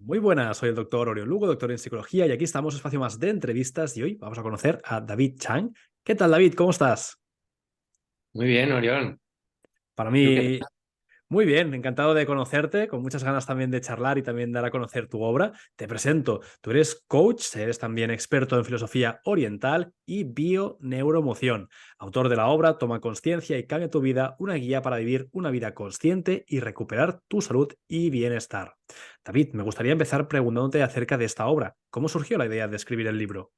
Muy buenas, soy el doctor Oriol Lugo, doctor en psicología, y aquí estamos, espacio más de entrevistas, y hoy vamos a conocer a David Chang. ¿Qué tal, David? ¿Cómo estás? Muy bien, Orión. Para ¿Y tú qué mí, tal? muy bien, encantado de conocerte, con muchas ganas también de charlar y también dar a conocer tu obra. Te presento, tú eres coach, eres también experto en filosofía oriental y bio-neuroemoción, autor de la obra Toma conciencia y cambia tu vida, una guía para vivir una vida consciente y recuperar tu salud y bienestar. David, me gustaría empezar preguntándote acerca de esta obra. ¿Cómo surgió la idea de escribir el libro?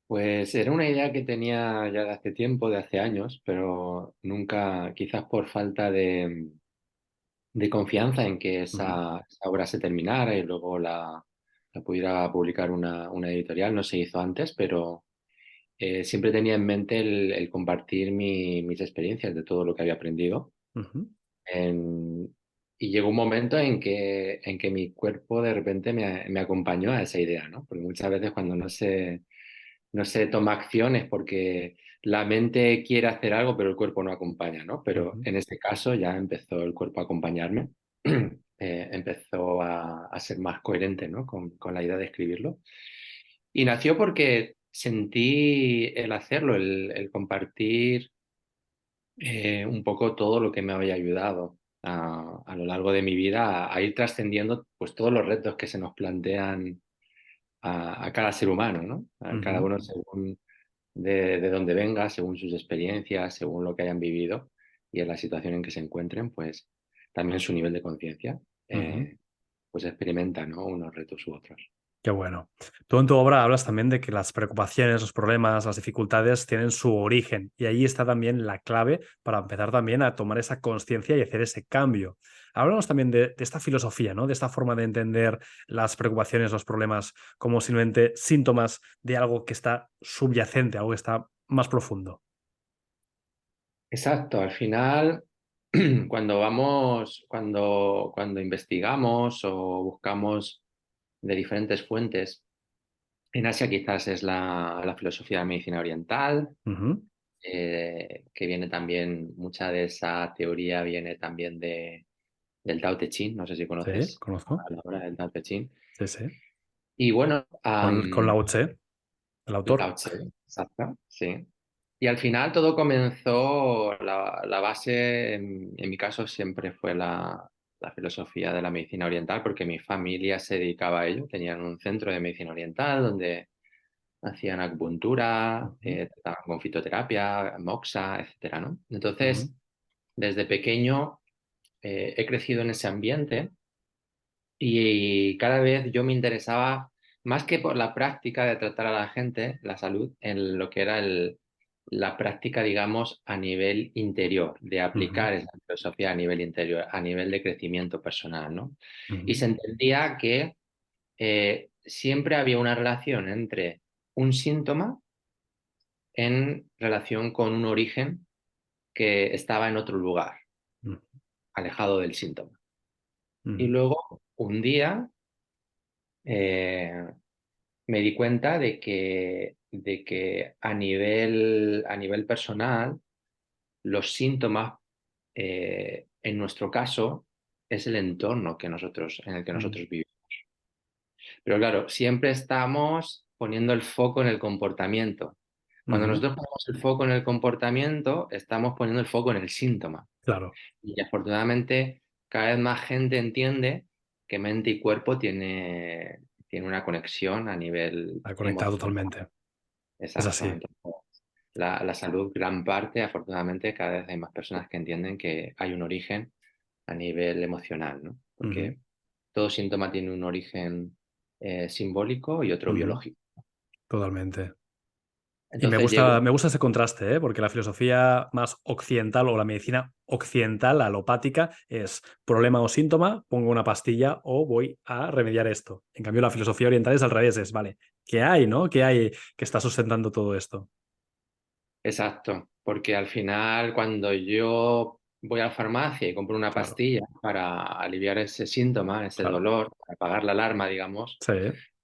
Pues era una idea que tenía ya de hace tiempo, de hace años, pero nunca, quizás por falta de confianza en que Ujú, esa obra se terminara y luego la pudiera publicar una editorial, no se hizo antes, pero siempre tenía en mente el compartir mis experiencias de todo lo que había aprendido. ujú, En- y llegó un momento en que mi cuerpo de repente me acompañó a esa idea, ¿no? Porque muchas veces cuando no se toma acciones porque la mente quiere hacer algo, pero el cuerpo no acompaña, ¿no? Pero ujú, en este caso ya empezó el cuerpo a acompañarme, empezó a ser más coherente, ¿no? Con la idea de escribirlo. Y nació porque sentí el hacerlo, el compartir un poco todo lo que me había ayudado a lo largo de mi vida a ir trascendiendo pues todos los retos que se nos plantean a cada ser humano, ¿no? A cada ujú, uno según de dónde venga, según sus experiencias, según lo que hayan vivido y en la situación en que se encuentren, pues también su nivel de conciencia, ujú. pues experimenta, ¿no? Unos retos u otros. Qué bueno. Tú en tu obra hablas también de que las preocupaciones, los problemas, las dificultades tienen su origen y ahí está también la clave para empezar también a tomar esa conciencia y hacer ese cambio. Háblanos también de esta filosofía, ¿no? De esta forma de entender las preocupaciones, los problemas como simplemente síntomas de algo que está subyacente, algo que está más profundo. Exacto, al final, cuando investigamos o buscamos de diferentes fuentes, en Asia quizás es la filosofía de la medicina oriental, Ujú. que viene también, mucha de esa teoría viene también del Tao Te Ching, no sé si Sí, conoces conozco. la obra del Tao Te Ching. Sí, sí. Y bueno, Con Lao Tse, el autor. Lao Tse, exacto, sí. Y al final todo comenzó, la base en mi caso siempre fue la filosofía de la medicina oriental, porque mi familia se dedicaba a ello, tenían un centro de medicina oriental donde hacían acupuntura, Ujú, trataban con fitoterapia, moxa, etcétera, ¿no? ujú, Entonces, desde pequeño he crecido en ese ambiente y cada vez yo me interesaba más que por la práctica de tratar a la gente, la salud, en lo que era la práctica, digamos, a nivel interior, de ujú, aplicar esa filosofía a nivel interior, a nivel de crecimiento personal, ¿no? Y ujú, se entendía que siempre había una relación entre un síntoma en relación con un origen que estaba en otro lugar, ujú, alejado del síntoma. Y ujú, luego, un día, eh, me di cuenta de que a nivel personal, los síntomas, en nuestro caso, es el entorno en el que ujú, nosotros vivimos. Pero claro, siempre estamos poniendo el foco en el comportamiento. Cuando ujú. nosotros ponemos el foco en el comportamiento, estamos poniendo el foco en el síntoma. Claro. Y afortunadamente, cada vez más gente entiende que mente y cuerpo tiene una conexión a nivel Ha conectado emocional. totalmente. Es Exacto. así. Entonces, la salud, gran parte, afortunadamente, cada vez hay más personas que entienden que hay un origen a nivel emocional, ¿no? Ujú, Porque todo síntoma tiene un origen simbólico y otro ujú. biológico. Totalmente. Y me Entonces gusta, llegó, me gusta ese contraste, ¿eh? Porque la filosofía más occidental o la medicina occidental, la alopática, es problema o síntoma, pongo una pastilla o voy a remediar esto. En cambio, la filosofía oriental es al revés, es, vale, ¿qué hay, no? ¿Qué hay que está sustentando todo esto? exacto, porque al final cuando yo voy a la farmacia y compro una Claro, pastilla para aliviar ese síntoma, ese claro. dolor, para apagar la alarma, digamos, Sí,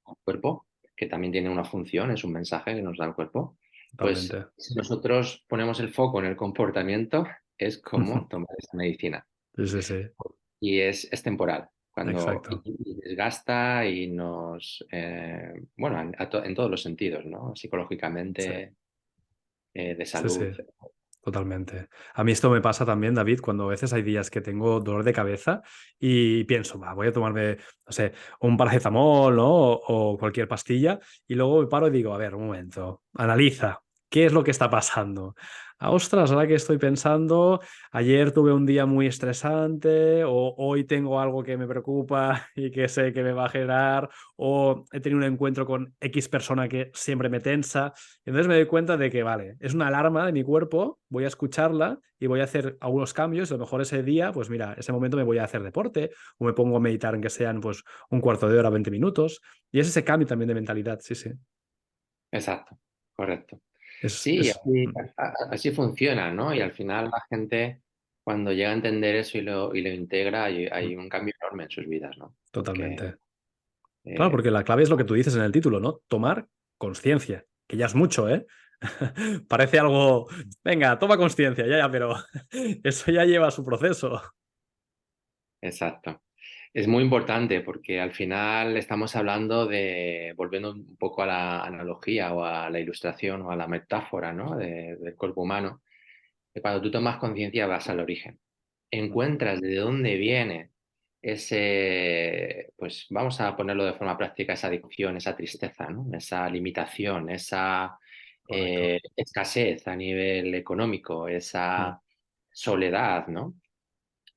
al cuerpo, que también tiene una función, es un mensaje que nos da el cuerpo, pues totalmente. si nosotros ponemos el foco en el comportamiento, es como tomar esa medicina Sí, sí, sí. y es temporal. cuando exacto. y desgasta y nos, bueno, en todos los sentidos, ¿no? Sí, Psicológicamente, de sí, sí. salud. Totalmente. A mí esto me pasa también, David, cuando a veces hay días que tengo dolor de cabeza y pienso, "Va, voy a tomarme, no sé, un paracetamol, ¿no? O cualquier pastilla", y luego me paro y digo, a ver, un momento, analiza, ¿qué es lo que está pasando? Ah, ostras, ahora que estoy pensando, ayer tuve un día muy estresante, o hoy tengo algo que me preocupa y que sé que me va a generar, o he tenido un encuentro con X persona que siempre me tensa. Entonces me doy cuenta de que, vale, es una alarma de mi cuerpo, voy a escucharla y voy a hacer algunos cambios. A lo mejor ese día, pues mira, ese momento me voy a hacer deporte o me pongo a meditar en que sean pues un cuarto de hora, 20 minutos. Y es ese cambio también de mentalidad, sí, sí. Exacto, correcto. Es, Sí, es así, así funciona, ¿no? Y al final la gente, cuando llega a entender eso y lo integra, hay un cambio enorme en sus vidas, ¿no? Porque totalmente. Claro, eh, porque la clave es lo que tú dices en el título, ¿no? Tomar conciencia, que ya es mucho, ¿eh? Parece algo, venga, toma conciencia, ya, ya, pero eso ya lleva su proceso. exacto. Es muy importante porque al final estamos hablando de, volviendo un poco a la analogía o a la ilustración o a la metáfora, ¿no? Del cuerpo humano, que cuando tú tomas conciencia vas al origen. Encuentras de dónde viene ese, pues vamos a ponerlo de forma práctica, esa adicción, esa tristeza, ¿no? Esa limitación, esa Correcto. escasez a nivel económico, Mm, esa soledad, ¿no?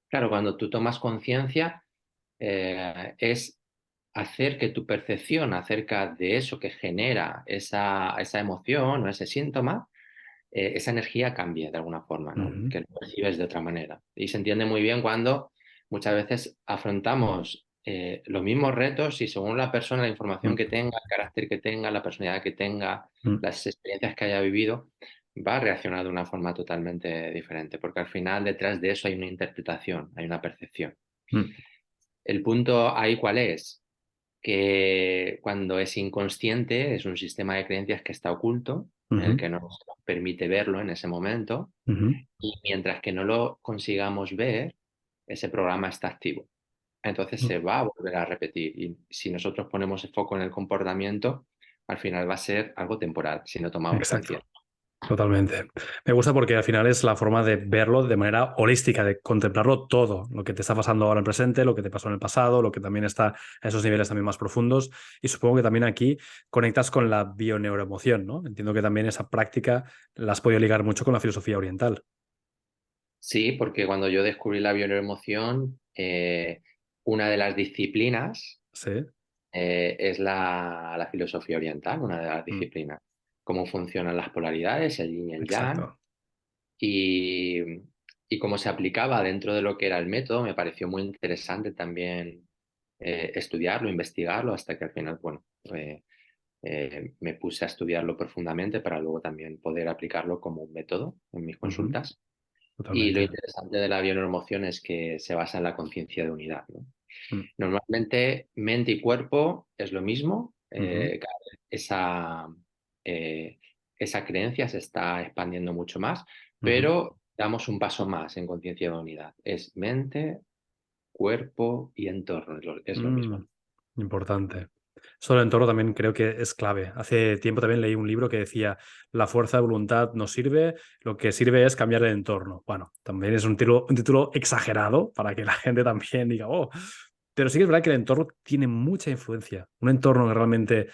Claro, cuando tú tomas conciencia, es hacer que tu percepción acerca de eso que genera esa emoción o ese síntoma, esa energía cambie de alguna forma, ¿no? ujú, Que lo percibes de otra manera. Y se entiende muy bien cuando muchas veces afrontamos los mismos retos y según la persona, la información que mm, tenga, el carácter que tenga, la personalidad que tenga, mm, las experiencias que haya vivido, va a reaccionar de una forma totalmente diferente, porque al final detrás de eso hay una interpretación, hay una percepción. mm, El punto ahí, ¿cuál es? Que cuando es inconsciente es un sistema de creencias que está oculto, en el ujú, que no nos permite verlo en ese momento, ujú. y mientras que no lo consigamos ver, ese programa está activo. Entonces Mm, se va a volver a repetir y si nosotros ponemos el foco en el comportamiento, al final va a ser algo temporal si no tomamos exacto, conciencia. totalmente. Me gusta porque al final es la forma de verlo de manera holística, de contemplarlo todo, lo que te está pasando ahora en el presente, lo que te pasó en el pasado, lo que también está a esos niveles también más profundos. Y supongo que también aquí conectas con la bioneuroemoción, ¿no? Entiendo que también esa práctica la has podido ligar mucho con la filosofía oriental. Sí, porque cuando yo descubrí la bioemoción, una de las disciplinas Sí, es la filosofía oriental, una de las mm, disciplinas. Cómo funcionan las polaridades, el yin y el yang, exacto. y, y cómo se aplicaba dentro de lo que era el método. Me pareció muy interesante también estudiarlo, investigarlo, hasta que al final, bueno, me puse a estudiarlo profundamente para luego también poder aplicarlo como un método en mis Ujú, consultas. Y lo totalmente. interesante de la bioneuroemoción es que se basa en la conciencia de unidad, ¿no? Mm, Normalmente mente y cuerpo es lo mismo. ujú, Cada vez eh, esa creencia se está expandiendo mucho más, ujú. pero damos un paso más en conciencia de unidad. Es mente, cuerpo y entorno, es lo Mm, mismo. importante. Eso del entorno también creo que es clave. Hace tiempo también leí un libro que decía, la fuerza de voluntad no sirve, lo que sirve es cambiar el entorno. Bueno, también es un título exagerado para que la gente también diga, oh, pero sí que es verdad que el entorno tiene mucha influencia. Un entorno que realmente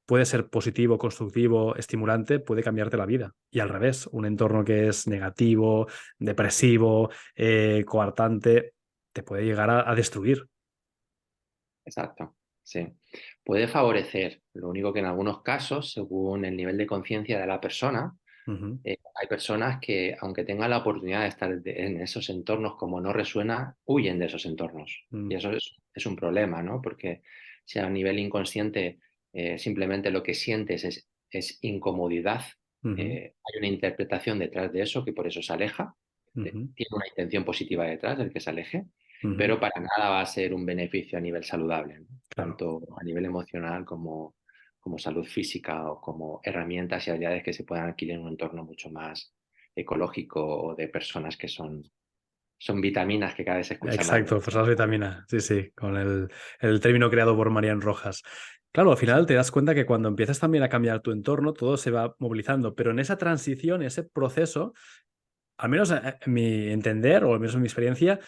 puede ser positivo, constructivo, estimulante, puede cambiarte la vida. Y al revés, un entorno que es negativo, depresivo, coartante, te puede llegar a destruir. Exacto, sí. Puede favorecer, lo único que en algunos casos, según el nivel de conciencia de la persona, Ujú, hay personas que, aunque tengan la oportunidad de estar en esos entornos, como no resuena, huyen de esos entornos. Y mm, eso es un problema, ¿no? Porque si a nivel inconsciente simplemente lo que sientes es incomodidad, ujú, hay una interpretación detrás de eso que por eso se aleja, ujú. tiene una intención positiva detrás del que se aleje, Ujú, pero para nada va a ser un beneficio a nivel saludable, ¿no? claro, Tanto a nivel emocional como salud física o como herramientas y habilidades que se puedan adquirir en un entorno mucho más ecológico o de personas que son son vitaminas que cada vez se escucha más, Exacto, ¿no? pues las vitaminas, sí, sí, con el término creado por Marian Rojas. Claro, al final te das cuenta que cuando empiezas también a cambiar tu entorno, todo se va movilizando, pero en esa transición, ese proceso, al menos en mi entender o al menos en mi experiencia,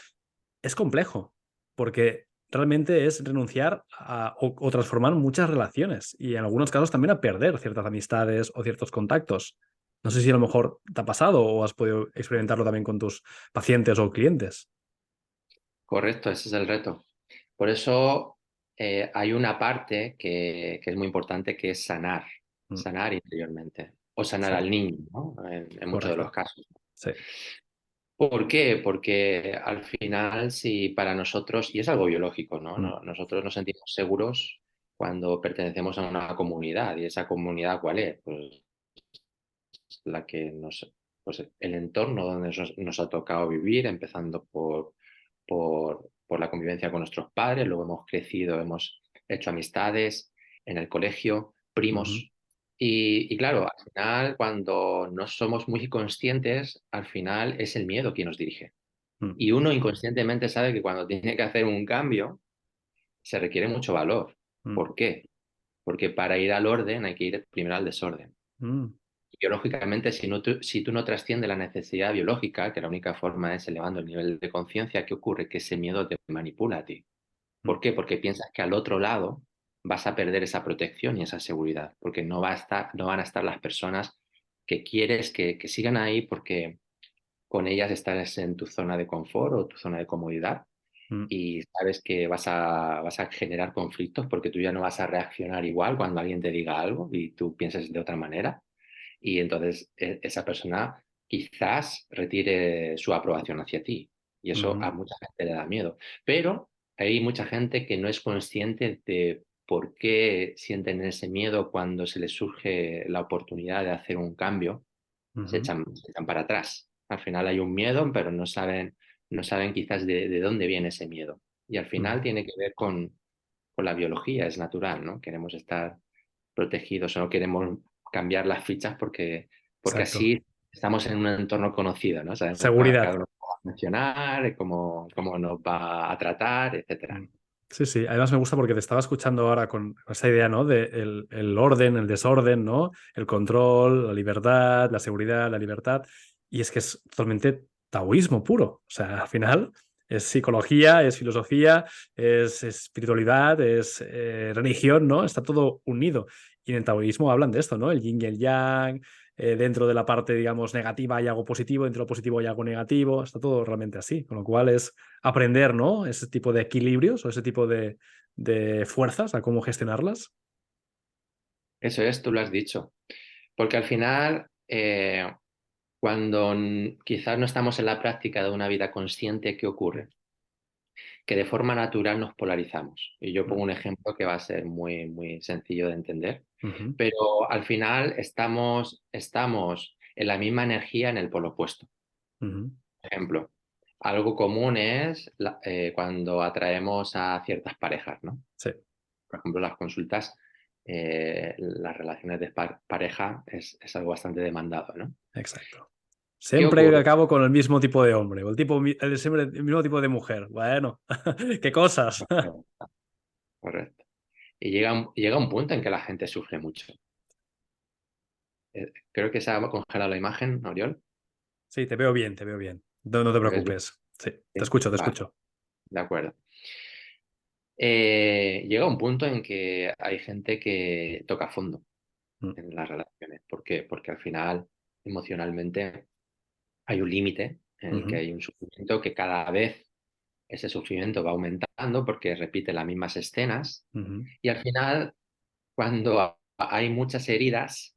es complejo, porque realmente es renunciar o transformar muchas relaciones y en algunos casos también a perder ciertas amistades o ciertos contactos. No sé si a lo mejor te ha pasado o has podido experimentarlo también con tus pacientes o clientes. Correcto, ese es el reto. Por eso hay una parte que es muy importante, que es sanar, Mm, sanar interiormente, o sanar al exacto, niño, ¿no? En muchos de los correcto. casos. Sí. ¿Por qué? Porque al final, si para nosotros, y es algo biológico, ¿no? Mm, Nosotros nos sentimos seguros cuando pertenecemos a una comunidad. ¿Y esa comunidad cuál es? Pues la que pues el entorno donde nos ha tocado vivir, empezando por la convivencia con nuestros padres, luego hemos crecido, hemos hecho amistades en el colegio, ujú, primos. Y claro, al final, cuando no somos muy conscientes, al final es el miedo quien nos dirige. mm, Y uno inconscientemente sabe que cuando tiene que hacer un cambio, se requiere mucho valor. mm, ¿Por qué? Porque para ir al orden hay que ir primero al desorden. mm, Biológicamente, si tú no trasciendes la necesidad biológica, que la única forma es elevando el nivel de conciencia, ¿qué ocurre? Que ese miedo te manipula a ti. mm, ¿Por qué? Porque piensas que al otro lado vas a perder esa protección y esa seguridad, porque no van a estar las personas que quieres que sigan ahí porque con ellas estás en tu zona de confort o tu zona de comodidad mm, y sabes que vas a generar conflictos porque tú ya no vas a reaccionar igual cuando alguien te diga algo y tú pienses de otra manera y entonces esa persona quizás retire su aprobación hacia ti y eso ujú, a mucha gente le da miedo. Pero hay mucha gente que no es consciente de por qué sienten ese miedo cuando se les surge la oportunidad de hacer un cambio, ujú, se echan para atrás. Al final hay un miedo, pero no saben quizás de dónde viene ese miedo. Y al mm. final tiene que ver con la biología, es natural, ¿no? Queremos estar protegidos o no queremos cambiar las fichas porque Exacto. así estamos en un entorno conocido, ¿no? Sabemos cada Seguridad. uno cómo va a funcionar, cómo nos va a tratar, etcétera. Mm. Sí, sí. Además me gusta porque te estaba escuchando ahora con esa idea, ¿no? De el orden, el desorden, ¿no? El control, la libertad, la seguridad, la libertad. Y es que es totalmente taoísmo puro. O sea, al final es psicología, es filosofía, es espiritualidad, es religión, ¿no? Está todo unido. Y en el taoísmo hablan de esto, ¿no? El yin y el yang. Dentro de la parte, digamos, negativa hay algo positivo, dentro de lo positivo hay algo negativo. Está todo realmente así. Con lo cual es aprender, ¿no? Ese tipo de equilibrios o ese tipo de fuerzas, a cómo gestionarlas. Eso es, tú lo has dicho. Porque al final, cuando quizás no estamos en la práctica de una vida consciente, ¿qué ocurre? Que de forma natural nos polarizamos. Y yo pongo Mm, un ejemplo que va a ser muy, muy sencillo de entender, ujú, pero al final estamos en la misma energía en el polo opuesto. ujú. Por ejemplo, algo común es cuando atraemos a ciertas parejas, ¿no? Sí, Por ejemplo, las consultas, las relaciones de pareja es algo bastante demandado, ¿no? exacto. ¿Qué Siempre ocurre? acabo con el mismo tipo de hombre o el mismo tipo de mujer. Bueno, qué cosas. Correcto. Y llega un punto en que la gente sufre mucho. Creo que se ha congelado la imagen, Oriol. Sí, te veo bien, te veo bien. No, no te ¿Me ves preocupes. Sí, te bien? escucho, te Vale, escucho. de acuerdo. Llega un punto en que hay gente que toca fondo Mm, en las relaciones. ¿Por qué? Porque al final, emocionalmente, hay un límite en el que ujú, hay un sufrimiento que cada vez ese sufrimiento va aumentando porque repite las mismas escenas ujú. y al final, cuando hay muchas heridas,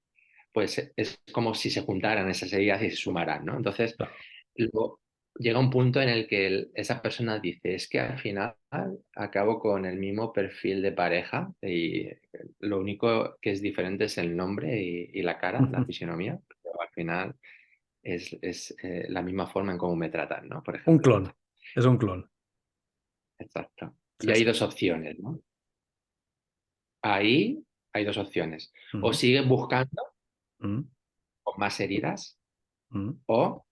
pues es como si se juntaran esas heridas y se sumaran, ¿no? Entonces, Claro. luego llega un punto en el que esa persona dice, es que al final acabo con el mismo perfil de pareja y lo único que es diferente es el nombre y la cara, la Ujú. fisionomía, pero al final es la misma forma en cómo me tratan, ¿no? Por Un ejemplo. clon. Es un clon. Exacto. Y Sí, hay sí. dos opciones, ¿no? Ahí hay dos opciones. O Ujú, sigues buscando ujú, con más heridas ujú, o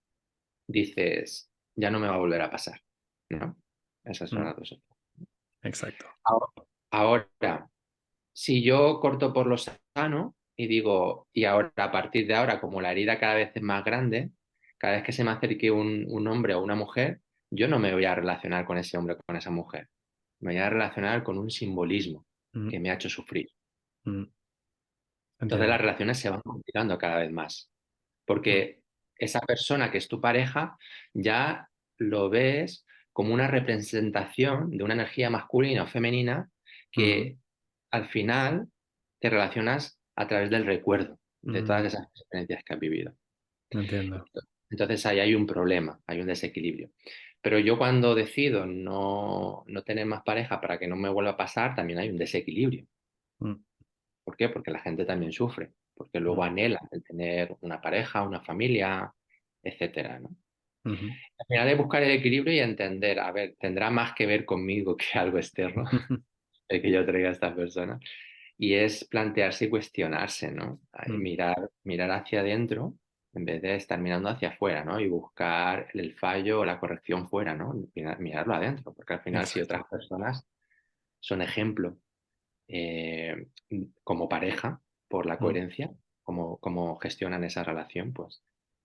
dices, ya no me va a volver a pasar, ¿no? Esas son Mm, las dos opciones. exacto. Ahora, si yo corto por lo sano y digo, y ahora, a partir de ahora, como la herida cada vez es más grande, cada vez que se me acerque un hombre o una mujer, yo no me voy a relacionar con ese hombre o con esa mujer. Me voy a relacionar con un simbolismo Mm, que me ha hecho sufrir. mm, Entonces las entiendo. relaciones se van complicando cada vez más, Mm, porque esa persona que es tu pareja ya lo ves como una representación de una energía masculina o femenina mm, que al final te relacionas a través del recuerdo de todas mm, esas experiencias que has vivido. entiendo. Entonces ahí hay un problema, hay un desequilibrio. Pero yo cuando decido no tener más pareja para que no me vuelva a pasar, también hay un desequilibrio. Mm, ¿Por qué? Porque la gente también sufre, porque luego mm, anhela el tener una pareja, una familia, etcétera, ¿no? ujú. Al final es buscar el equilibrio y entender, a ver, tendrá más que ver conmigo que algo externo, el que yo traiga a esta persona. Y es plantearse y cuestionarse, ¿no? Ahí Mm, mirar hacia adentro en vez de estar mirando hacia afuera, ¿no? Y buscar el fallo o la corrección fuera, ¿no? Mirarlo adentro, porque al final si otras exacto. personas son ejemplo eh, como pareja por la Mm, coherencia, cómo gestionan esa relación, pues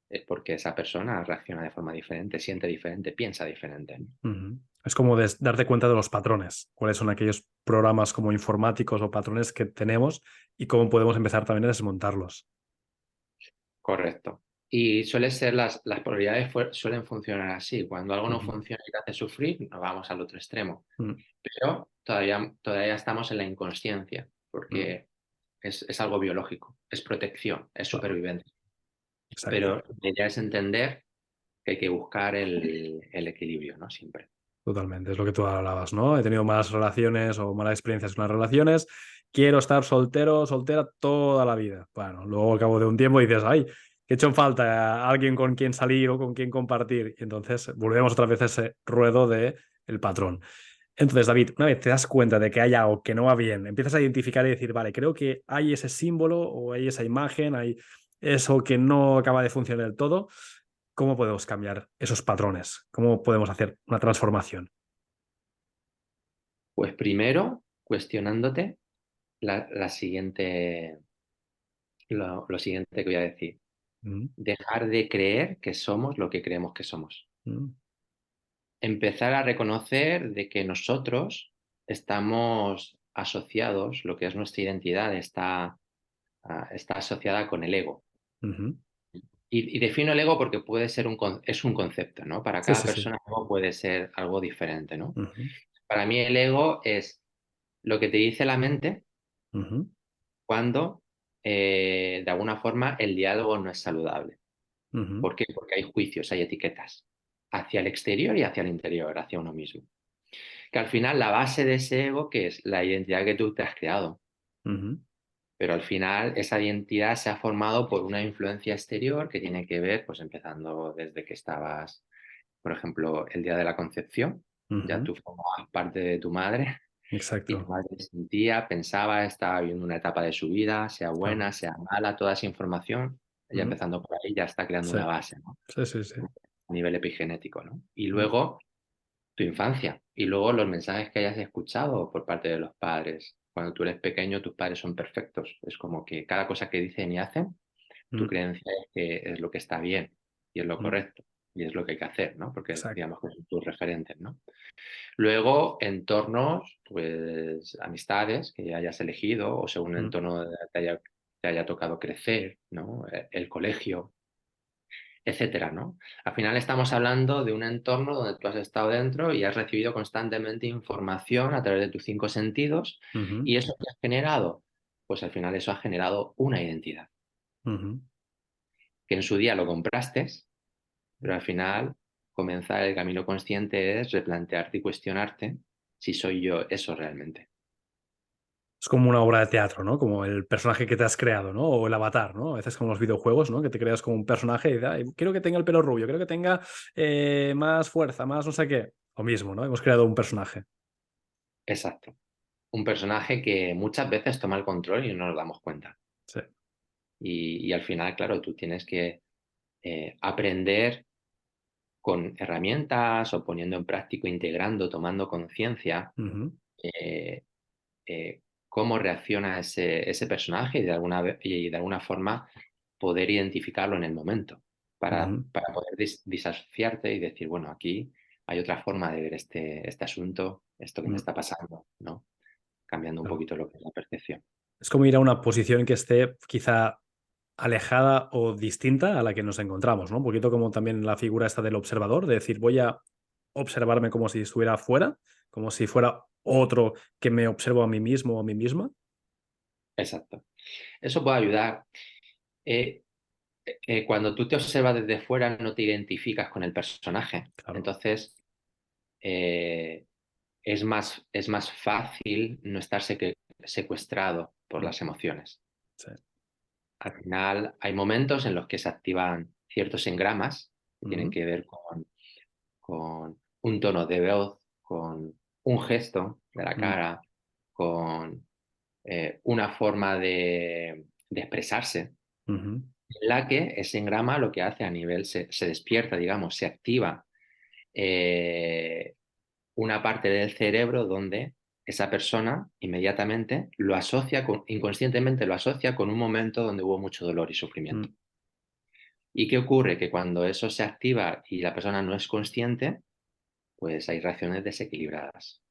es porque esa persona reacciona de forma diferente, siente diferente, piensa diferente. ujú. Es como darte cuenta de los patrones, cuáles son aquellos programas como informáticos o patrones que tenemos y cómo podemos empezar también a desmontarlos. Correcto. Y suele ser las probabilidades suelen funcionar así. Cuando algo no Ujú, funciona y te hace sufrir, nos vamos al otro extremo. mm, Pero todavía estamos en la inconsciencia, mm, porque es algo biológico, es protección, es claro, supervivencia. exacto. Pero la idea es entender que hay que buscar el equilibrio, ¿no? Siempre. Totalmente, es lo que tú hablabas, ¿no? He tenido malas relaciones o malas experiencias con las relaciones. Quiero estar soltero, soltera toda la vida. Bueno, luego al cabo de un tiempo dices, ay, que he hecho en falta alguien con quien salir o con quien compartir. Y entonces volvemos otra vez a ese ruedo de el patrón. Entonces, David, una vez te das cuenta de que hay algo que no va bien, empiezas a identificar y decir, vale, creo que hay ese símbolo o hay esa imagen, hay eso que no acaba de funcionar del todo. ¿Cómo podemos cambiar esos patrones? ¿Cómo podemos hacer una transformación? Pues primero, cuestionándote la siguiente, lo siguiente que voy a decir. Mm, Dejar de creer que somos lo que creemos que somos. mm, Empezar a reconocer de que nosotros estamos asociados, lo que es nuestra identidad está asociada con el ego. ujú. Y defino el ego porque puede ser es un concepto, ¿no? Para Sí, cada sí, sí. persona el ego puede ser algo diferente, ¿no? Ujú, Para mí el ego es lo que te dice la mente ujú, cuando de alguna forma el diálogo no es saludable. ujú, ¿Por qué? Porque hay juicios, hay etiquetas hacia el exterior y hacia el interior, hacia uno mismo. Que al final la base de ese ego, que es la identidad que tú te has creado, ujú, pero al final esa identidad se ha formado por una influencia exterior que tiene que ver, pues empezando desde que estabas, por ejemplo, el día de la concepción, ya ujú. tú formabas parte de tu madre y tu Exacto. madre sentía, pensaba, estaba viviendo una etapa de su vida, sea Claro. buena, sea mala, toda esa información, ya Mm, empezando por ahí, ya está creando sí, una base, ¿no? sí, sí, sí. A nivel epigenético, ¿no? Y Mm, luego tu infancia y luego los mensajes que hayas escuchado por parte de los padres. Cuando tú eres pequeño, tus padres son perfectos. Es como que cada cosa que dicen y hacen, tu mm, creencia es que es lo que está bien y es lo mm. correcto y es lo que hay que hacer, ¿no? Porque Exacto. digamos que son tus referentes, ¿no? Luego, entornos, pues amistades que hayas elegido o según el Mm, entorno te haya tocado crecer, ¿no? El colegio, etcétera, ¿no? Al final estamos hablando de un entorno donde tú has estado dentro y has recibido constantemente información a través de tus cinco sentidos ujú, y eso que has generado, pues al final eso ha generado una identidad, ujú. que en su día lo compraste, pero al final comenzar el camino consciente es replantearte y cuestionarte si soy yo eso realmente. Es como una obra de teatro, ¿no? Como el personaje que te has creado, ¿no? O el avatar, ¿no? A veces como los videojuegos, ¿no? Que te creas como un personaje y dices, "Ay, quiero que tenga el pelo rubio, quiero que tenga más fuerza, más no sé qué. Lo mismo, ¿no? Hemos creado un personaje. Exacto. Un personaje que muchas veces toma el control y no nos damos cuenta. Sí. Y al final, claro, tú tienes que aprender con herramientas o poniendo en práctica, integrando, tomando conciencia, Ujú, eh, cómo reacciona ese personaje y de alguna forma poder identificarlo en el momento ujú, para poder disasociarte y decir, bueno, aquí hay otra forma de ver este asunto, esto que me mm, está pasando, ¿no? Cambiando un claro. poquito lo que es la percepción. Es como ir a una posición que esté quizá alejada o distinta a la que nos encontramos, ¿no? Un poquito como también la figura esta del observador, de decir, voy a observarme como si estuviera afuera, como si fuera otro que me observo a mí mismo o a mí misma. Exacto. Eso puede ayudar. Eh, Cuando tú te observas desde fuera, no te identificas con el personaje. Claro. Entonces, eh, es más fácil no estar secuestrado por Mm, las emociones. sí. Al final, hay momentos en los que se activan ciertos engramas que tienen Ujú, que ver con un tono de voz, con un gesto de la mm, cara, con una forma de expresarse, ujú, en la que ese engrama lo que hace a nivel, se despierta, digamos, se activa eh, una parte del cerebro donde esa persona inmediatamente inconscientemente lo asocia con un momento donde hubo mucho dolor y sufrimiento. mm, ¿Y qué ocurre? Que cuando eso se activa y la persona no es consciente, pues hay reacciones desequilibradas.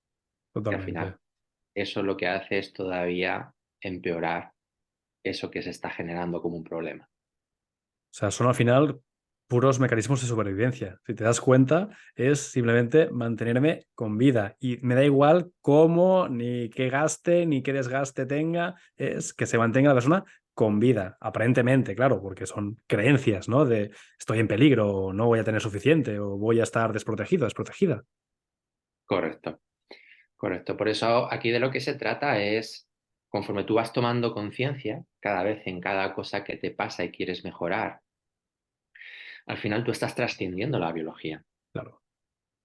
Y al final, totalmente. eso lo que hace es todavía empeorar eso que se está generando como un problema. O sea, son al final puros mecanismos de supervivencia. Si te das cuenta, es simplemente mantenerme con vida. Y me da igual cómo, ni qué gaste, ni qué desgaste tenga, es que se mantenga la persona con vida, aparentemente, claro, porque son creencias, ¿no? De estoy en peligro, o no voy a tener suficiente, o voy a estar desprotegido, desprotegida. Correcto, correcto. Por eso aquí de lo que se trata es, conforme tú vas tomando conciencia cada vez en cada cosa que te pasa y quieres mejorar, al final tú estás trascendiendo la biología. Claro.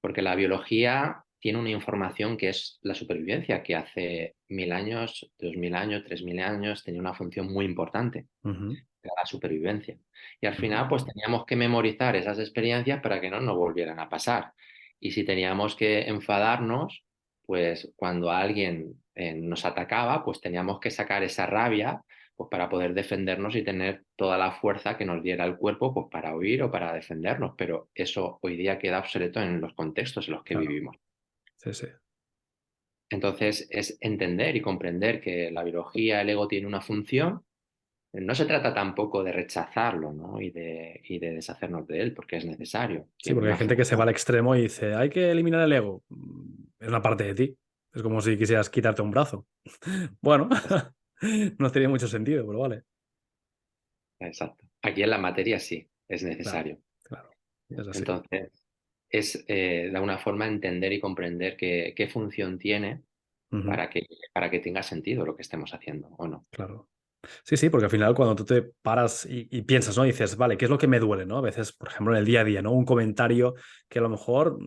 Porque la biología tiene una información que es la supervivencia, que hace 1000 años, 2000 años, 3000 años tenía una función muy importante, Ujú, era la supervivencia. Y al ujú, final, pues teníamos que memorizar esas experiencias para que no nos volvieran a pasar. Y si teníamos que enfadarnos, pues cuando alguien nos atacaba, pues teníamos que sacar esa rabia pues para poder defendernos y tener toda la fuerza que nos diera el cuerpo pues para huir o para defendernos. Pero eso hoy día queda obsoleto en los contextos en los que claro. vivimos. Sí, sí. Entonces, es entender y comprender que la biología, el ego tiene una función. No se trata tampoco de rechazarlo, ¿no? Y de deshacernos de él, porque es necesario. Sí, Tiene porque hay una gente que se va función. al extremo y dice, hay que eliminar el ego. Es una parte de ti. Es como si quisieras quitarte un brazo. Bueno, no tiene mucho sentido, pero vale. Exacto. Aquí en la materia sí, es Claro, necesario. claro. Es así. Entonces, es de alguna forma entender y comprender qué función tiene Ujú, para que tenga sentido lo que estemos haciendo o no. claro. Sí, sí, porque al final cuando tú te paras y piensas, ¿no? Y dices, vale, ¿qué es lo que me duele, no? A veces, por ejemplo, en el día a día, ¿no? Un comentario que a lo mejor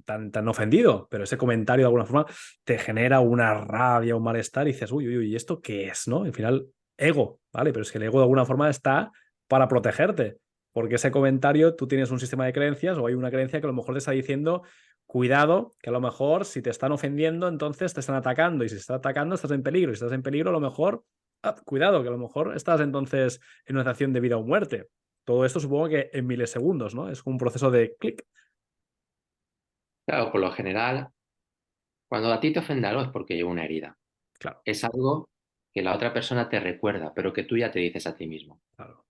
tan ofendido, pero ese comentario de alguna forma te genera una rabia, un malestar y dices, uy, uy, uy, ¿esto qué es, no? Al final, ego, ¿vale? Pero es que el ego de alguna forma está para protegerte, porque ese comentario tú tienes un sistema de creencias o hay una creencia que a lo mejor te está diciendo, cuidado, que a lo mejor si te están ofendiendo, entonces te están atacando y si te están atacando, estás en peligro y si estás en peligro, a lo mejor cuidado, que a lo mejor estás entonces en una situación de vida o muerte. Todo esto supongo que en milisegundos, ¿no? Es un proceso de clic. Claro, por lo general, cuando a ti te ofende algo es porque lleva una herida. Claro, Es algo que la otra persona te recuerda, pero que tú ya te dices a ti mismo. claro.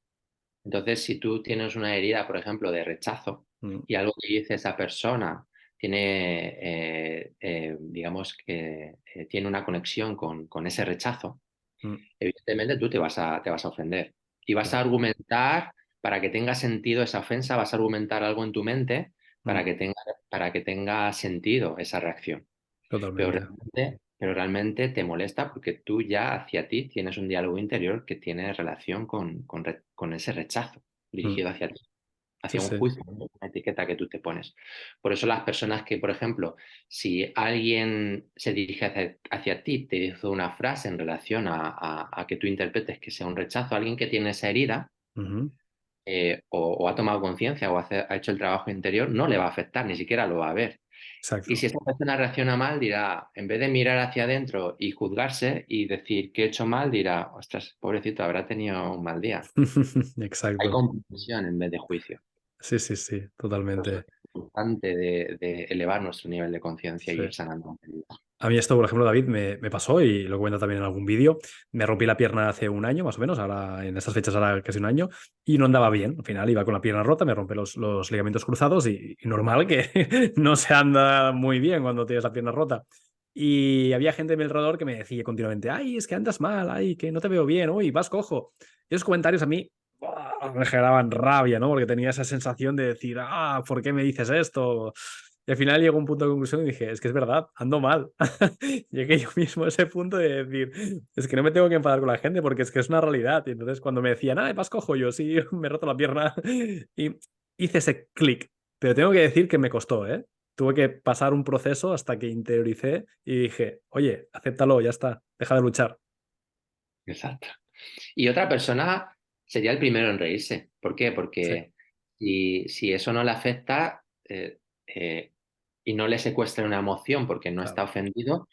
Entonces, si tú tienes una herida, por ejemplo, de rechazo Mm, y algo que dice esa persona tiene, digamos que tiene una conexión con ese rechazo, mm, evidentemente tú te vas a ofender y vas a claro. argumentar para que tenga sentido esa ofensa, vas a argumentar algo en tu mente para Mm, que tenga sentido esa reacción. totalmente. Pero realmente te molesta porque tú ya hacia ti tienes un diálogo interior que tiene relación con ese rechazo Mm, dirigido hacia ti, sí, hacia un sí. juicio, ¿no? Una etiqueta que tú te pones. Por eso las personas que, por ejemplo, si alguien se dirige hacia ti, te dice una frase en relación a que tú interpretes que sea un rechazo, alguien que tiene esa herida, Ujú, o ha tomado conciencia o ha hecho el trabajo interior, no le va a afectar, ni siquiera lo va a ver. Y Exacto. si esta persona reacciona mal, dirá, en vez de mirar hacia adentro y juzgarse y decir que he hecho mal, dirá, ostras, pobrecito, habrá tenido un mal día. Hay Exacto. comprensión en vez de juicio. Sí, sí, sí, Pues totalmente. es importante de elevar nuestro nivel de conciencia y Sí. ir sanando. A mí esto, por ejemplo, David, me pasó y lo cuento también en algún vídeo. Me rompí la pierna hace un año, más o menos, ahora en estas fechas ahora casi un año, y no andaba bien. Al final iba con la pierna rota, me rompí los ligamentos cruzados y normal que no se anda muy bien cuando tienes la pierna rota. Y había gente a mi alrededor que me decía continuamente, ay, es que andas mal, ay, que no te veo bien, uy, vas cojo. Y esos comentarios a mí me generaban rabia, ¿no? Porque tenía esa sensación de decir, ¿por qué me dices esto? Y al final llegó un punto de conclusión y dije, es que es verdad, ando mal. Llegué yo mismo a ese punto de decir, es que no me tengo que enfadar con la gente porque es que es una realidad. Y entonces cuando me decían, vas cojo, yo sí, me he roto la pierna. Y hice ese clic. Pero tengo que decir que me costó, ¿eh? Tuve que pasar un proceso hasta que interioricé y dije, oye, acéptalo, ya está, deja de luchar. Exacto. Y otra persona sería el primero en reírse. ¿Por qué? Sí, Porque si eso no le afecta y no le secuestra una emoción porque no está claro, ofendido,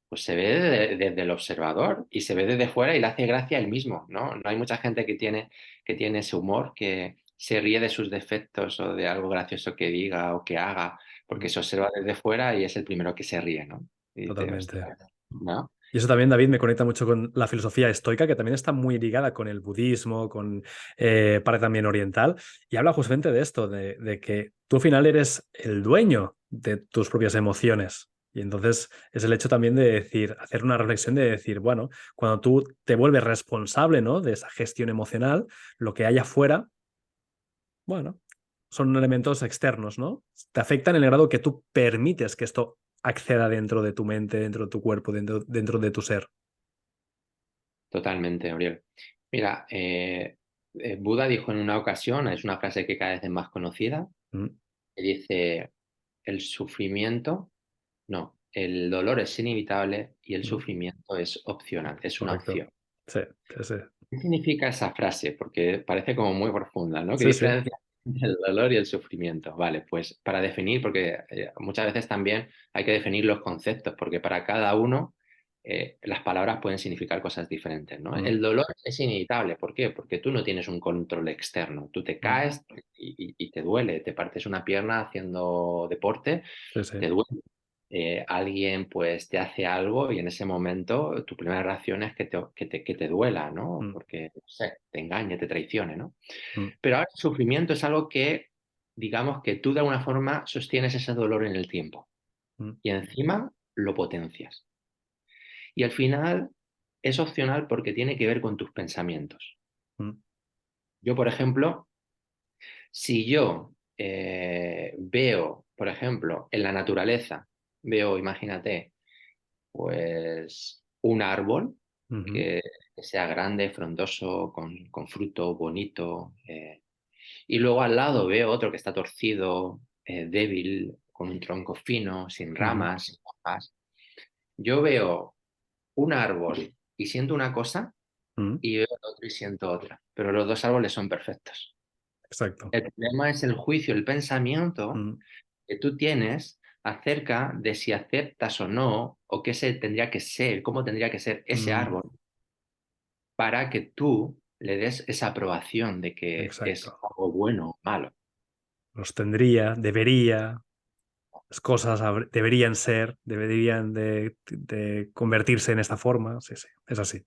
pues se ve desde el observador y se ve desde fuera y le hace gracia él mismo, ¿no? No hay mucha gente que tiene ese humor, que se ríe de sus defectos o de algo gracioso que diga o que haga, porque mm, se observa desde fuera y es el primero que se ríe, ¿no? Y dice, totalmente. "Ostras", ¿no? Y eso también, David, me conecta mucho con la filosofía estoica, que también está muy ligada con el budismo, con parte también oriental, y habla justamente de esto, de que tú al final eres el dueño de tus propias emociones. Y entonces es el hecho también de decir, hacer una reflexión de decir, bueno, cuando tú te vuelves responsable, ¿no? De esa gestión emocional, lo que hay afuera, bueno, son elementos externos, ¿no? Te afectan en el grado que tú permites que esto acceda dentro de tu mente, dentro de tu cuerpo, dentro de tu ser. Totalmente, Auriel. Mira, Buda dijo en una ocasión, es una frase que cada vez es más conocida, Mm. que dice, el sufrimiento, no, el dolor es inevitable y el Mm, sufrimiento es opcional, es una correcto. opción. Sí, sí, sí. ¿Qué significa esa frase? Porque parece como muy profunda, ¿no? ¿Qué Sí, sí. diferencia entre el dolor y el sufrimiento? Vale, pues para definir, porque muchas veces también hay que definir los conceptos, porque para cada uno las palabras pueden significar cosas diferentes, ¿no? Mm, El dolor es inevitable, ¿por qué? Porque tú no tienes un control externo, tú te mm, caes y te duele, te partes una pierna haciendo deporte, sí, sí. te duele, alguien pues te hace algo y en ese momento tu primera reacción es que te duela, ¿no? Mm, Porque, no sé, te engañe, te traicione, ¿no? mm, Pero ahora el sufrimiento es algo que, digamos, que tú de alguna forma sostienes ese dolor en el tiempo mm, y encima lo potencias. Y al final es opcional porque tiene que ver con tus pensamientos. mm, Yo, por ejemplo, si yo veo, por ejemplo, en la naturaleza, veo, imagínate, pues un árbol ujú, que sea grande, frondoso, con fruto bonito. Y luego al lado veo otro que está torcido, débil, con un tronco fino, sin ujú, ramas, sin hojas. Yo veo un árbol y siento una cosa mm, y veo el otro y siento otra. Pero los dos árboles son perfectos. exacto. El problema es el juicio, el pensamiento Mm, que tú tienes acerca de si aceptas o no, o qué se tendría que ser, cómo tendría que ser ese mm, árbol, para que tú le des esa aprobación de que es exacto. algo bueno o malo. Los tendría, debería, las cosas deberían ser, deberían de convertirse en esta forma. Sí, sí, es así.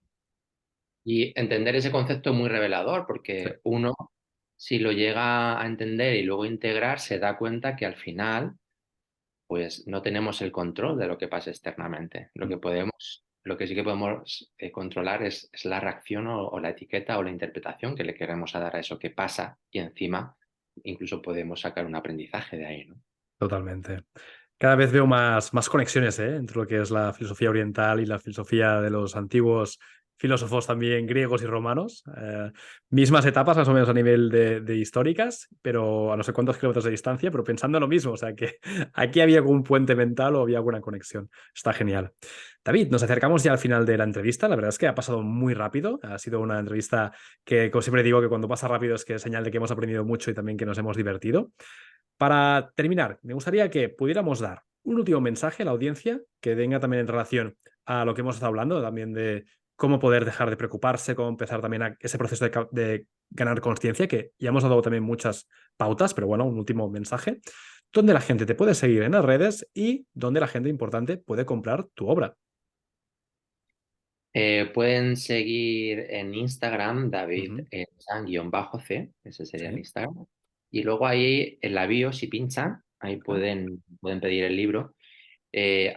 Y entender ese concepto es muy revelador, Sí, porque uno, si lo llega a entender y luego integrar, se da cuenta que al final, pues no tenemos el control de lo que pasa externamente. mm, Lo que sí que podemos controlar es la reacción o la etiqueta o la interpretación que le queremos dar a eso que pasa y encima incluso podemos sacar un aprendizaje de ahí, ¿no? totalmente. Cada vez veo más conexiones, entre lo que es la filosofía oriental y la filosofía de los antiguos filósofos también griegos y romanos. Mismas etapas más o menos a nivel de históricas, pero a no sé cuántos kilómetros de distancia, pero pensando en lo mismo. O sea que aquí había algún puente mental o había alguna conexión. Está genial. David, nos acercamos ya al final de la entrevista. La verdad es que ha pasado muy rápido. Ha sido una entrevista que, como siempre digo, que cuando pasa rápido es que es señal de que hemos aprendido mucho y también que nos hemos divertido. Para terminar, me gustaría que pudiéramos dar un último mensaje a la audiencia que venga también en relación a lo que hemos estado hablando, también de cómo poder dejar de preocuparse, cómo empezar también a ese proceso de ganar conciencia, que ya hemos dado también muchas pautas, pero bueno, un último mensaje, donde la gente te puede seguir en las redes y donde la gente importante puede comprar tu obra. Pueden seguir en Instagram David Ujú. Chan-C, ese sería el Sí. Instagram. Y luego ahí en la bio, si pinchan, ahí Ah, pueden pedir el libro. Eh,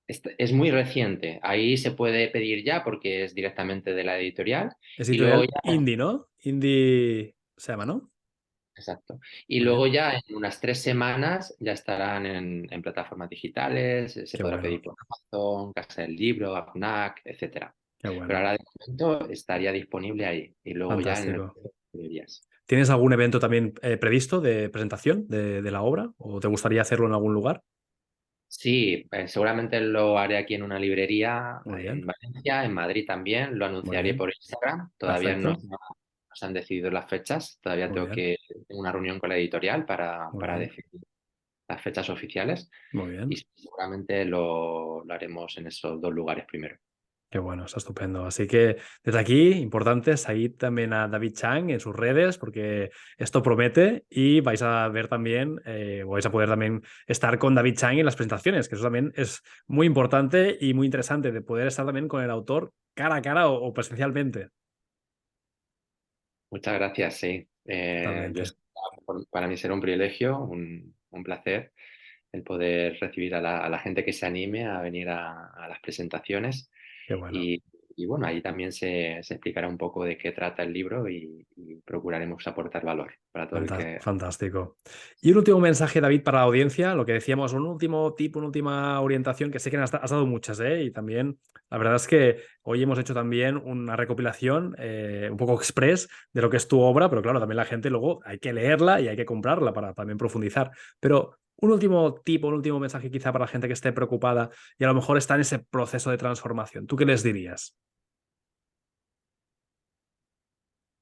es muy reciente, ahí se puede pedir ya porque es directamente de la editorial. es Y luego editorial ya, Indie, ¿no? Indie se llama, ¿no? exacto. Y Muy luego bien. ya en unas 3 semanas ya estarán en plataformas digitales, se Qué podrá bueno, pedir por Amazon, Casa del Libro, FNAC, etcétera. qué Pero bueno. ahora de momento estaría disponible ahí y luego ya en el Fantástico. librerías. ¿Tienes algún evento también previsto de presentación de la obra o te gustaría hacerlo en algún lugar? Sí, seguramente lo haré aquí en una librería Muy bien, en Valencia, en Madrid también, lo muy anunciaré bien. por Instagram, todavía no, Perfecto, no se han decidido las fechas, todavía muy tengo bien, que tengo una reunión con la editorial muy para bien, definir las fechas oficiales muy y bien. seguramente lo haremos en esos dos lugares primero. Qué bueno, está estupendo. Así que desde aquí, importante, seguid también a David Chang en sus redes porque esto promete y vais a ver también, vais a poder también estar con David Chang en las presentaciones, que eso también es muy importante y muy interesante de poder estar también con el autor cara a cara o presencialmente. Muchas gracias, sí. Totalmente. Para mí será un privilegio, un placer el poder recibir a la gente que se anime a venir a las presentaciones Qué bueno. y, y bueno, ahí también se explicará un poco de qué trata el libro y procuraremos aportar valor para todo el que... Fantástico. Y un último mensaje, David, para la audiencia, lo que decíamos, un último tip, una última orientación, que sé que has dado muchas, ¿eh? Y también, la verdad es que hoy hemos hecho también una recopilación un poco express de lo que es tu obra, pero claro, también la gente luego hay que leerla y hay que comprarla para también profundizar. Pero un último tip, un último mensaje quizá para la gente que esté preocupada y a lo mejor está en ese proceso de transformación. ¿Tú qué les dirías?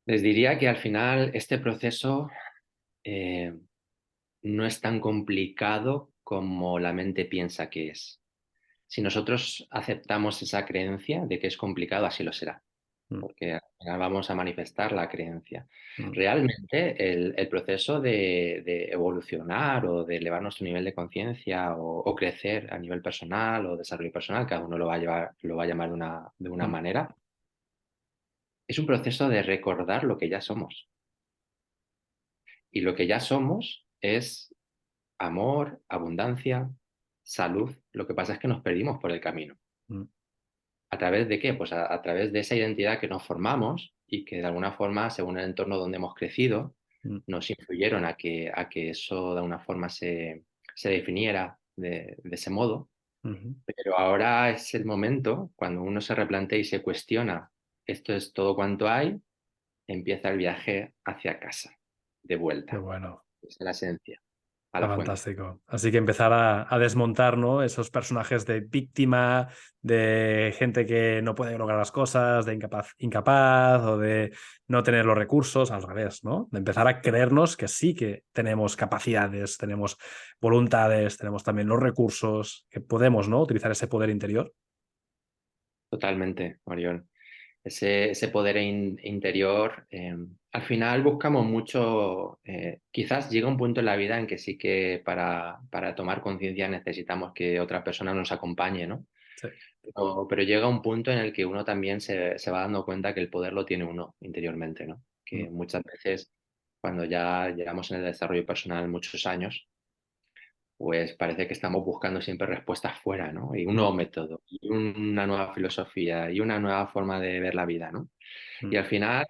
Les diría que al final este proceso eh, no es tan complicado como la mente piensa que es. Si nosotros aceptamos esa creencia de que es complicado, así lo será, Mm, porque al final vamos a manifestar la creencia. mm, Realmente el proceso de evolucionar o de elevar nuestro nivel de conciencia o crecer a nivel personal o desarrollo personal, cada uno lo va a llevar, lo va a llamar de una mm, manera, es un proceso de recordar lo que ya somos. Y lo que ya somos es amor, abundancia, salud. Lo que pasa es que nos perdimos por el camino. mm, ¿A través de qué? Pues a través de esa identidad que nos formamos y que de alguna forma, según el entorno donde hemos crecido, mm, nos influyeron a que eso de alguna forma se definiera de ese modo. ujú. Pero ahora es el momento, cuando uno se replantea y se cuestiona, esto es todo cuanto hay, empieza el viaje hacia casa, de Qué vuelta. bueno. Esa es la esencia, a Está la fuente. fantástico. Así que empezar a desmontar, ¿no? Esos personajes de víctima, de gente que no puede lograr las cosas, de incapaz o de no tener los recursos, al revés, ¿no? De empezar a creernos que sí que tenemos capacidades, tenemos voluntades, tenemos también los recursos, que podemos, ¿no? Utilizar ese poder interior. Totalmente, Orión. Ese poder interior, al final buscamos mucho, quizás llega un punto en la vida en que sí que para tomar conciencia necesitamos que otra persona nos acompañe, ¿no? Sí. Pero llega un punto en el que uno también se va dando cuenta que el poder lo tiene uno interiormente, ¿no? Mm, Que muchas veces cuando ya llegamos en el desarrollo personal muchos años, pues parece que estamos buscando siempre respuestas fuera, ¿no? Y un mm, nuevo método, y una nueva filosofía, y una nueva forma de ver la vida, ¿no? Y mm. al final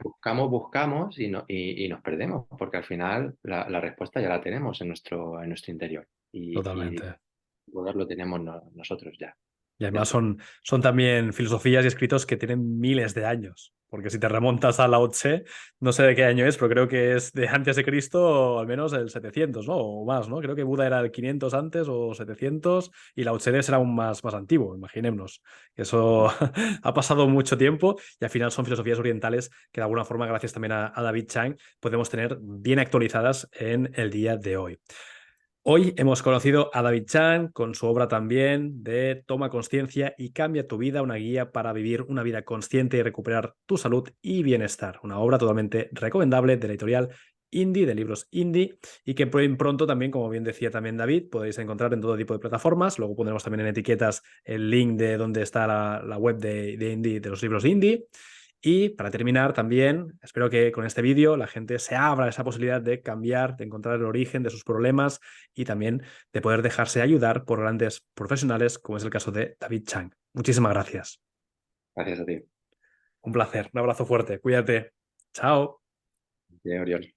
buscamos y, y nos perdemos, porque al final la respuesta ya la tenemos en nuestro interior y Totalmente. el poder lo tenemos nosotros ya. Y además son también filosofías y escritos que tienen miles de años. Porque si te remontas a Lao Tse, no sé de qué año es, pero creo que es de antes de Cristo, o al menos el 700, ¿no? O más, ¿no? Creo que Buda era el 500 antes o 700 y Lao Tse será aún más antiguo, imaginémonos. Eso ha pasado mucho tiempo y al final son filosofías orientales que de alguna forma, gracias también a David Chang, podemos tener bien actualizadas en el día de hoy. Hoy hemos conocido a David Chan con su obra también de Toma conciencia y cambia tu vida, una guía para vivir una vida consciente y recuperar tu salud y bienestar. Una obra totalmente recomendable de la editorial Indie, de libros Indie, y que pronto también, como bien decía también David, podéis encontrar en todo tipo de plataformas. Luego pondremos también en etiquetas el link de donde está la web de Indie, de los libros Indie. Y para terminar también, espero que con este vídeo la gente se abra a esa posibilidad de cambiar, de encontrar el origen de sus problemas y también de poder dejarse ayudar por grandes profesionales, como es el caso de David Chang. Muchísimas gracias. Gracias a ti. Un placer. Un abrazo fuerte. Cuídate. Chao. Bien, Oriol.